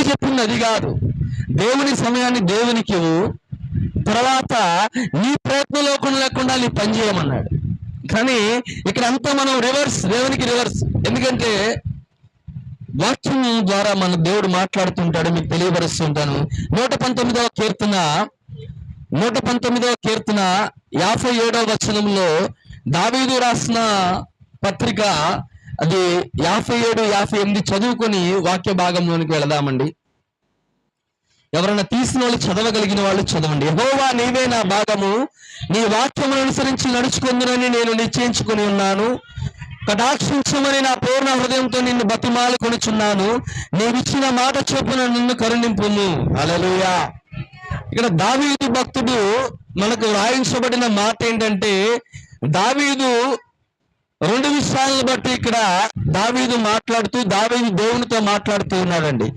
దేవుడు చెప్పింది అది కాదు. దేవుని సమయాన్ని దేవునికి ఇవ్వు, తర్వాత నీ ప్రయత్నం లేకుండా నీ పని చేయమన్నాడు. కానీ ఇక్కడ అంతా మనం దేవునికి రివర్స్. ఎందుకంటే వాక్యం ద్వారా మన దేవుడు మాట్లాడుతుంటాడు. మీకు తెలియపరుస్తుంటాను. 119వ కీర్తన 57వ వచనంలో దావీదు రాసిన పత్రిక, అది 57, 58 చదువుకొని వాక్య భాగంలోనికి వెళదామండి. ఎవరైనా తీసిన వాళ్ళు, చదవగలిగిన వాళ్ళు చదవండి. యెహోవా నీవే నా భాగము, నీ వాక్యమును అనుసరించి నడుచుకుందునని నేను నిశ్చయించుకొని ఉన్నాను. కటాక్షించమని నా పూర్ణ హృదయంతో నిన్ను బతిమాలుకొనుచున్నాను. నీవిచ్చిన మాట చొప్పున నిన్ను కరుణింపుము. హల్లెలూయా. ఇక్కడ దావీదు భక్తుడు మనకు రాయించబడిన మాట ఏంటంటే, దావీదు 2 విషయాలను బట్టి ఇక్కడ దావీదు దేవునితో మాట్లాడుతూ ఉన్నాడండి.